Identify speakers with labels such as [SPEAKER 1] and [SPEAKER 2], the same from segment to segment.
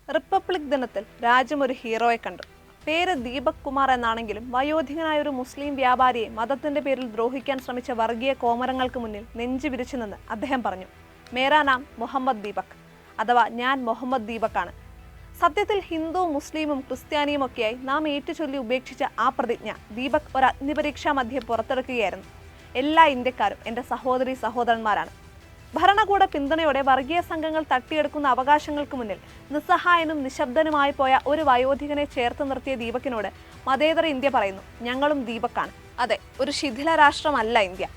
[SPEAKER 1] Republic ദിനത്തിൽ രാജ്യം ഒരു ഹീറോയെ കണ്ടു. പേര് ദീപക് കുമാർ എന്നാണെങ്കിലും വയോധികനായ ഒരു മുസ്ലിം വ്യാപാരിയെ മതത്തിന്റെ പേരിൽ ദ്രോഹിക്കാൻ ശ്രമിച്ച വർഗീയ കോമരങ്ങൾക്ക് മുന്നിൽ നെഞ്ചു വിരിച്ചു നിന്ന് അദ്ദേഹം പറഞ്ഞു, മേരാ നാം മുഹമ്മദ് ദീപക്, അഥവാ ഞാൻ മുഹമ്മദ് ദീപക്കാണ്. സത്യത്തിൽ ഹിന്ദുവും മുസ്ലിമും ക്രിസ്ത്യാനിയും ഒക്കെയായി നാം ഏറ്റുചൊല്ലി ഉപേക്ഷിച്ച ആ പ്രതിജ്ഞ ദീപക് ഒരു അഗ്നിപരീക്ഷാ മധ്യേ പുറത്തെടുക്കുകയായിരുന്നു. എല്ലാ ഇന്ത്യക്കാരും എൻ്റെ സഹോദരി സഹോദരന്മാരാണ്. ഭരണകൂട പിന്തുണയോടെ വർഗീയ സംഘങ്ങൾ തട്ടിയെടുക്കുന്ന അവകാശങ്ങൾക്ക് മുന്നിൽ നിസ്സഹായനും നിശബ്ദനുമായി പോയ ഒരു വയോധികനെ ചേർത്ത് നിർത്തിയ ദീപകിനോട് മതേതര ഇന്ത്യ പറയുന്നു, ഞങ്ങളും ദീപക്കാണ്. അതെ, ഒരു ശിഥില രാഷ്ട്രമല്ല ഇന്ത്യ.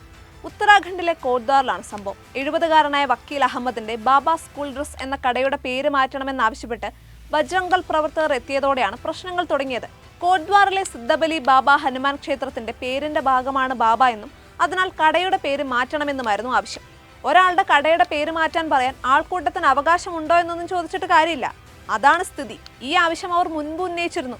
[SPEAKER 1] ഉത്തരാഖണ്ഡിലെ കോട്ട്ദ്വാറിലാണ് സംഭവം. 70-കാരനായ വക്കീൽ അഹമ്മദിന്റെ ബാബ സ്കൂൾ ഡ്രസ് എന്ന കടയുടെ പേര് മാറ്റണമെന്നാവശ്യപ്പെട്ട് ബജ്രംഗ് ദൾ പ്രവർത്തകർ എത്തിയതോടെയാണ് പ്രശ്നങ്ങൾ തുടങ്ങിയത്. കോട്ട്ദ്വാറിലെ സിദ്ധബലി ബാബ ഹനുമാൻ ക്ഷേത്രത്തിന്റെ പേരിന്റെ ഭാഗമാണ് ബാബ എന്നും അതിനാൽ കടയുടെ പേര് മാറ്റണമെന്നുമായിരുന്നു ആവശ്യം. ഒരാളുടെ കടയുടെ പേര് മാറ്റാൻ പറയാൻ ആൾക്കൂട്ടത്തിന് അവകാശമുണ്ടോ എന്നൊന്നും ചോദിച്ചിട്ട് കാര്യമില്ല. അതാണ് സ്ഥിതി. ഈ ആവശ്യം അവർ മുൻപ് ഉന്നയിച്ചിരുന്നു.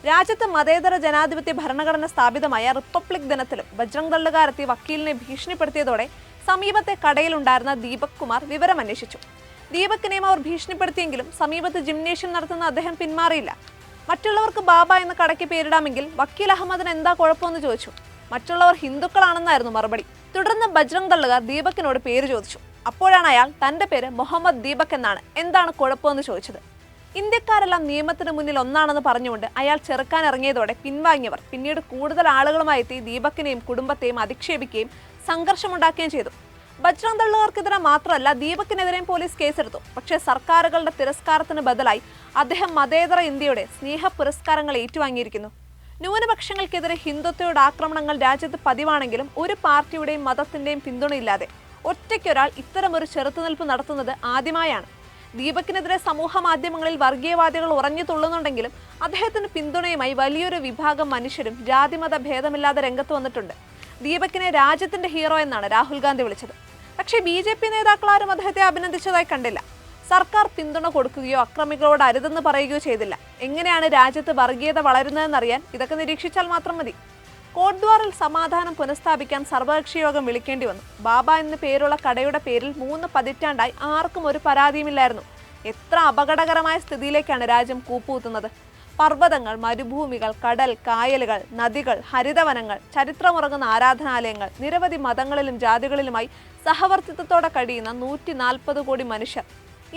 [SPEAKER 1] രാജ്യത്ത് മതേതര ജനാധിപത്യ ഭരണഘടന സ്ഥാപിതമായ റിപ്പബ്ലിക് ദിനത്തിലും ബജ്രംഗ് ദള്ളുകാരെത്തി വക്കീലിനെ ഭീഷണിപ്പെടുത്തിയതോടെ സമീപത്തെ കടയിലുണ്ടായിരുന്ന ദീപക് കുമാർ വിവരമന്വേഷിച്ചു. ദീപകിനെയും അവർ ഭീഷണിപ്പെടുത്തിയെങ്കിലും സമീപത്ത് ജിംനേഷ്യം നടത്തുന്ന അദ്ദേഹം പിന്മാറിയില്ല. മറ്റുള്ളവർക്ക് ബാബ എന്ന കടയ്ക്ക് പേരിടാമെങ്കിൽ വക്കീൽ അഹമ്മദിന് എന്താ കുഴപ്പമെന്ന് ചോദിച്ചു. മറ്റുള്ളവർ ഹിന്ദുക്കളാണെന്നായിരുന്നു മറുപടി. തുടർന്ന് ബജ്രംഗ് ദള്ളുകാർ ദീപകിനോട് പേര് ചോദിച്ചു. അപ്പോഴാണ് അയാൾ തന്റെ പേര് മുഹമ്മദ് ദീപക് എന്നാണ്, എന്താണ് കുഴപ്പമെന്ന് ചോദിച്ചത്. ഇന്ത്യക്കാരെല്ലാം നിയമത്തിന് മുന്നിൽ ഒന്നാണെന്ന് പറഞ്ഞുകൊണ്ട് അയാൾ ചെറുക്കാൻ ഇറങ്ങിയതോടെ പിൻവാങ്ങിയവർ പിന്നീട് കൂടുതൽ ആളുകളുമായി എത്തി ദീപകിനെയും കുടുംബത്തെയും അധിക്ഷേപിക്കുകയും സംഘർഷമുണ്ടാക്കുകയും ചെയ്തു. ബജ്രംഗ് ദള്ളുകാർക്കെതിരെ മാത്രമല്ല ദീപകിനെതിരെയും പോലീസ് കേസെടുത്തു. പക്ഷേ സർക്കാരുകളുടെ തിരസ്കാരത്തിന് ബദലായി അദ്ദേഹം മതേതര ഇന്ത്യയുടെ സ്നേഹ പുരസ്കാരങ്ങൾ ഏറ്റുവാങ്ങിയിരിക്കുന്നു. ന്യൂനപക്ഷങ്ങൾക്കെതിരെ ഹിന്ദുത്വയുടെ ആക്രമണങ്ങൾ രാജ്യത്ത് പതിവാണെങ്കിലും ഒരു പാർട്ടിയുടെയും മതത്തിന്റെയും പിന്തുണയില്ലാതെ ഒറ്റയ്ക്കൊരാൾ ഇത്തരമൊരു ചെറുത്തുനിൽപ്പ് നടത്തുന്നത് ആദ്യമായാണ്. ദീപകിനെതിരെ സമൂഹ മാധ്യമങ്ങളിൽ വർഗീയവാദികൾ ഉറഞ്ഞു തുള്ളുന്നുണ്ടെങ്കിലും അദ്ദേഹത്തിന് പിന്തുണയുമായി വലിയൊരു വിഭാഗം മനുഷ്യരും ജാതിമത ഭേദമില്ലാതെ രംഗത്ത് വന്നിട്ടുണ്ട്. ദീപകിനെ രാജ്യത്തിന്റെ ഹീറോ എന്നാണ് രാഹുൽ ഗാന്ധി വിളിച്ചത്. പക്ഷേ BJP നേതാക്കളാരും അദ്ദേഹത്തെ അഭിനന്ദിച്ചതായി കണ്ടില്ല. സർക്കാർ പിന്തുണ കൊടുക്കുകയോ അക്രമികളോട് അരുതെന്ന് പറയുകയോ ചെയ്തില്ല. എങ്ങനെയാണ് രാജ്യത്ത് വർഗീയത വളരുന്നതെന്നറിയാൻ ഇതൊക്കെ നിരീക്ഷിച്ചാൽ മാത്രം മതി. കോട്ട്ദ്വാറിൽ സമാധാനം പുനഃസ്ഥാപിക്കാൻ സർവകക്ഷി യോഗം വിളിക്കേണ്ടി വന്നു. ബാബ എന്ന് പേരുള്ള കടയുടെ പേരിൽ 3 പതിറ്റാണ്ടായി ആർക്കും ഒരു പരാതിയുമില്ലായിരുന്നു. എത്ര അപകടകരമായ സ്ഥിതിയിലേക്കാണ് രാജ്യം കൂപ്പുകുത്തുന്നത്. പർവ്വതങ്ങൾ, മരുഭൂമികൾ, കടൽ, കായലുകൾ, നദികൾ, ഹരിതവനങ്ങൾ, ചരിത്രമുറങ്ങുന്ന ആരാധനാലയങ്ങൾ, നിരവധി മതങ്ങളിലും ജാതികളിലുമായി സഹവർത്തിത്വത്തോടെ കഴിയുന്ന 140 കോടി മനുഷ്യർ.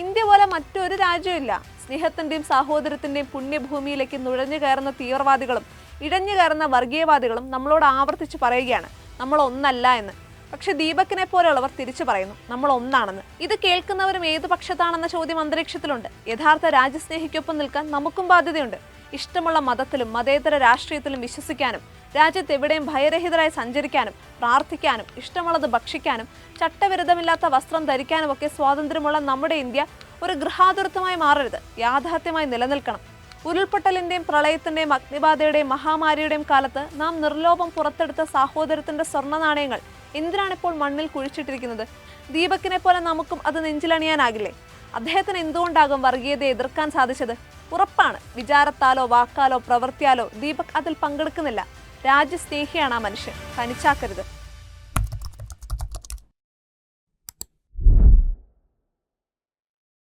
[SPEAKER 1] ഇന്ത്യ പോലെ മറ്റൊരു രാജ്യമില്ല. സ്നേഹത്തിന്റെയും സാഹോദര്യത്തിന്റെയും പുണ്യഭൂമിയിലേക്ക് നുഴഞ്ഞു കയറുന്ന തീവ്രവാദികളും ഇഴഞ്ഞു കയറുന്ന വർഗീയവാദികളും നമ്മളോട് ആവർത്തിച്ച് പറയുകയാണ്, നമ്മൾ ഒന്നല്ല എന്ന്. പക്ഷെ ദീപകിനെ പോലെയുള്ളവർ തിരിച്ചു പറയുന്നു, നമ്മൾ ഒന്നാണെന്ന്. ഇത് കേൾക്കുന്നവരും ഏതു പക്ഷത്താണെന്ന ചോദ്യം അന്തരീക്ഷത്തിലുണ്ട്. യഥാർത്ഥ രാജ്യസ്നേഹിക്കൊപ്പം നിൽക്കാൻ നമുക്കും ബാധ്യതയുണ്ട്. ഇഷ്ടമുള്ള മതത്തിലും മതേതര രാഷ്ട്രീയത്തിലും വിശ്വസിക്കാനും രാജ്യത്ത് എവിടെയും ഭയരഹിതരായി സഞ്ചരിക്കാനും പ്രാർത്ഥിക്കാനും ഇഷ്ടമുള്ളത് ഭക്ഷിക്കാനും ചട്ടവിരുദ്ധമില്ലാത്ത വസ്ത്രം ധരിക്കാനും ഒക്കെ സ്വാതന്ത്ര്യമുള്ള നമ്മുടെ ഇന്ത്യ ഒരു ഗൃഹാതുരത്വമായി മാറരുത്, യാഥാർത്ഥ്യമായി നിലനിൽക്കണം. ഉരുൾപൊട്ടലിന്റെയും പ്രളയത്തിന്റെയും അഗ്നിബാധയുടെയും മഹാമാരിയുടെയും കാലത്ത് നാം നിർലോഭം പുറത്തെടുത്ത സാഹോദര്യത്തിന്റെ സ്വർണ്ണ നാണയങ്ങൾ എന്തിനാണിപ്പോൾ മണ്ണിൽ കുഴിച്ചിട്ടിരിക്കുന്നത്? ദീപകിനെ പോലെ നമുക്കും അത് നെഞ്ചിലണിയാനാകില്ലേ? അദ്ദേഹത്തിന് എന്തുകൊണ്ടാകും വർഗീയതയെ എതിർക്കാൻ സാധിച്ചത്? ഉറപ്പാണ്, വിചാരത്താലോ വാക്കാലോ പ്രവൃത്തിയാലോ ദീപക് അതിൽ പങ്കെടുക്കുന്നില്ല. രാജ്യസ്നേഹിയാണ് ആ മനുഷ്യൻ. തനിച്ചാക്കരുത്.